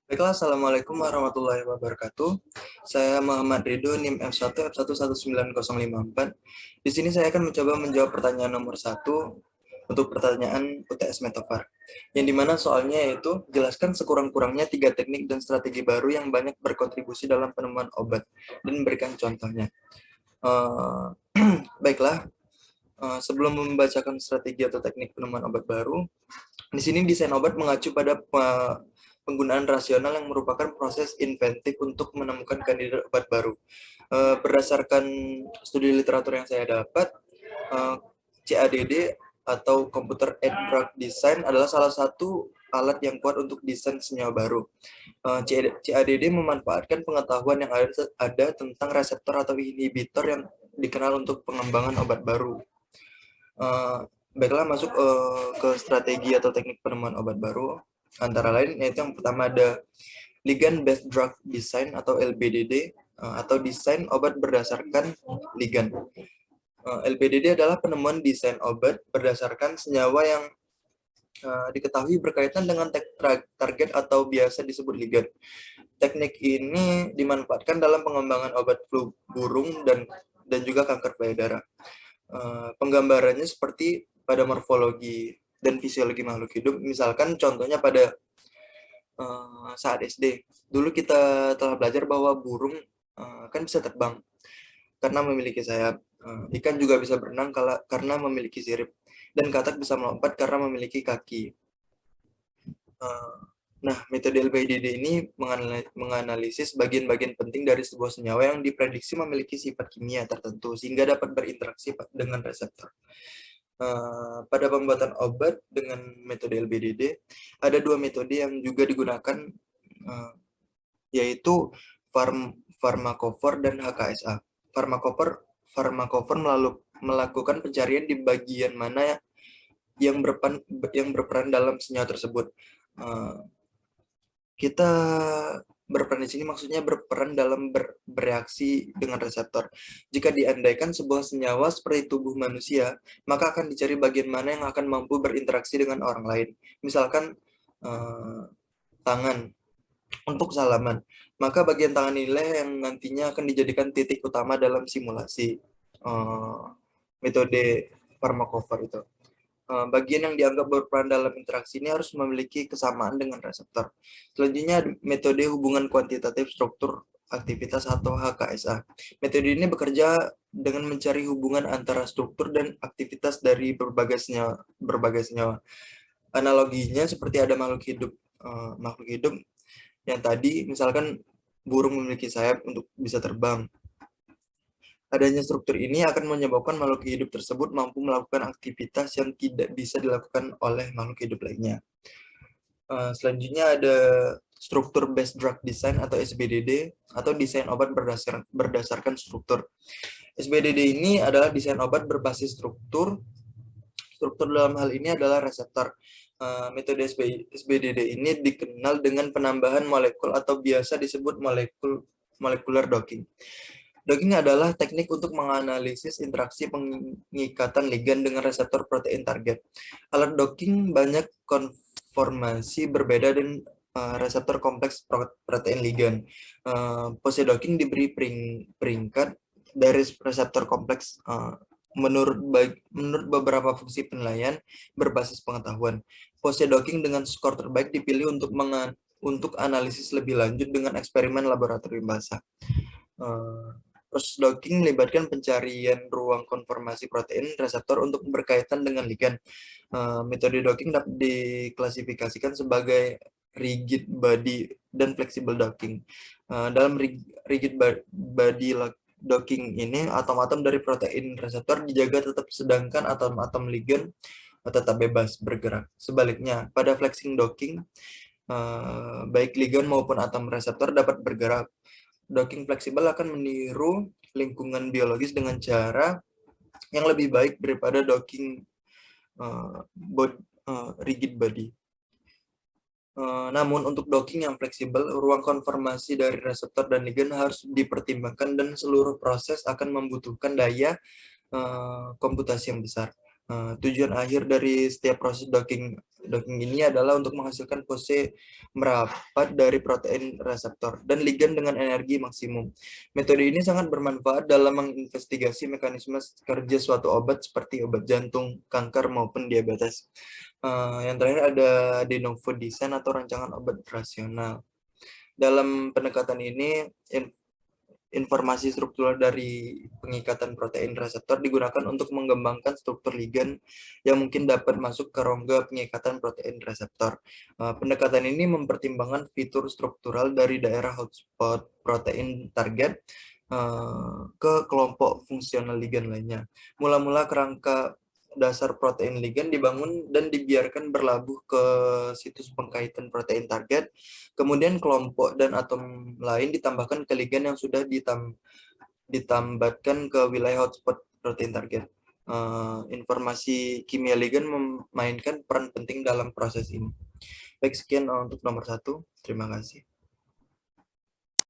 Baiklah, Assalamualaikum warahmatullahi wabarakatuh. Saya Muhammad Ridho, NIM F1 F119054. Di sini saya akan mencoba menjawab pertanyaan nomor 1 untuk pertanyaan UTS Metaphor. Yang dimana soalnya yaitu, jelaskan sekurang-kurangnya 3 teknik dan strategi baru yang banyak berkontribusi dalam penemuan obat, dan berikan contohnya. Baiklah, sebelum membacakan strategi atau teknik penemuan obat baru, di sini desain obat mengacu pada penggunaan rasional yang merupakan proses inventif untuk menemukan kandidat obat baru. Berdasarkan studi literatur yang saya dapat, CADD atau Computer Aided Drug Design adalah salah satu alat yang kuat untuk desain senyawa baru. CADD memanfaatkan pengetahuan yang ada tentang reseptor atau inhibitor yang dikenal untuk pengembangan obat baru. Baiklah, masuk ke strategi atau teknik penemuan obat baru. Antara lain, yaitu yang pertama ada Ligand Based Drug Design atau LBDD, atau desain obat berdasarkan ligand. LBDD adalah penemuan desain obat berdasarkan senyawa yang diketahui berkaitan dengan target atau biasa disebut ligand. Teknik ini dimanfaatkan dalam pengembangan obat flu burung dan juga kanker payudara. Penggambarannya seperti pada morfologi dan fisiologi makhluk hidup. Misalkan contohnya pada saat SD. Dulu kita telah belajar bahwa burung kan bisa terbang karena memiliki sayap. Ikan juga bisa berenang karena memiliki sirip. Dan katak bisa melompat karena memiliki kaki. Nah, metode LBDD ini menganalisis bagian-bagian penting dari sebuah senyawa yang diprediksi memiliki sifat kimia tertentu sehingga dapat berinteraksi dengan reseptor. Pada pembuatan obat dengan metode LBDD, ada 2 metode yang juga digunakan, yaitu Pharmacophore dan HKSA. Pharmacophore melakukan pencarian di bagian mana yang berperan dalam senyawa tersebut. Kita berperan di sini maksudnya berperan dalam bereaksi dengan reseptor. Jika diandaikan sebuah senyawa seperti tubuh manusia, maka akan dicari bagian mana yang akan mampu berinteraksi dengan orang lain. Misalkan tangan untuk salaman, maka bagian tangan inilah yang nantinya akan dijadikan titik utama dalam simulasi metode Pharmacophore itu. Bagian yang dianggap berperan dalam interaksi ini harus memiliki kesamaan dengan reseptor. Selanjutnya, metode hubungan kuantitatif struktur aktivitas atau HKSA. Metode ini bekerja dengan mencari hubungan antara struktur dan aktivitas dari berbagai senyawa. Analoginya seperti ada makhluk hidup yang tadi, misalkan burung memiliki sayap untuk bisa terbang. Adanya struktur ini akan menyebabkan makhluk hidup tersebut mampu melakukan aktivitas yang tidak bisa dilakukan oleh makhluk hidup lainnya. Selanjutnya ada struktur based drug design atau SBDD, atau desain obat berdasarkan struktur. SBDD ini adalah desain obat berbasis struktur. Struktur dalam hal ini adalah reseptor. Metode SBDD ini dikenal dengan penambahan molekul atau biasa disebut molecular docking. Docking adalah teknik untuk menganalisis interaksi pengikatan ligand dengan reseptor protein target. Alat docking banyak konformasi berbeda dan reseptor kompleks protein ligand. Pose docking diberi peringkat dari reseptor kompleks menurut beberapa fungsi penilaian berbasis pengetahuan. Pose docking dengan skor terbaik dipilih untuk analisis lebih lanjut dengan eksperimen laboratorium basah. Proses docking melibatkan pencarian ruang konformasi protein reseptor untuk berkaitan dengan ligand. Metode docking dapat diklasifikasikan sebagai rigid body dan flexible docking. Dalam rigid body docking ini, atom-atom dari protein reseptor dijaga tetap, sedangkan atom-atom ligand tetap bebas bergerak. Sebaliknya, pada flexing docking, baik ligand maupun atom reseptor dapat bergerak. Docking fleksibel akan meniru lingkungan biologis dengan cara yang lebih baik daripada docking rigid body. Namun untuk docking yang fleksibel, ruang konformasi dari reseptor dan ligand harus dipertimbangkan dan seluruh proses akan membutuhkan daya komputasi yang besar. Tujuan akhir dari setiap proses docking ini adalah untuk menghasilkan pose merapat dari protein reseptor dan ligan dengan energi maksimum. Metode ini sangat bermanfaat dalam menginvestigasi mekanisme kerja suatu obat seperti obat jantung, kanker, maupun diabetes. Yang terakhir ada de novo design atau rancangan obat rasional. Dalam pendekatan ini, informasi struktural dari pengikatan protein reseptor digunakan untuk mengembangkan struktur ligan yang mungkin dapat masuk ke rongga pengikatan protein reseptor. Pendekatan ini mempertimbangkan fitur struktural dari daerah hotspot protein target ke kelompok fungsional ligan lainnya. Mula-mula kerangka dasar protein ligan dibangun dan dibiarkan berlabuh ke situs pengkaitan protein target. Kemudian kelompok dan atom lain ditambahkan ke ligan yang sudah ditambatkan ke wilayah hotspot protein target. Informasi kimia ligan memainkan peran penting dalam proses ini. Baik, sekian untuk nomor 1. Terima kasih.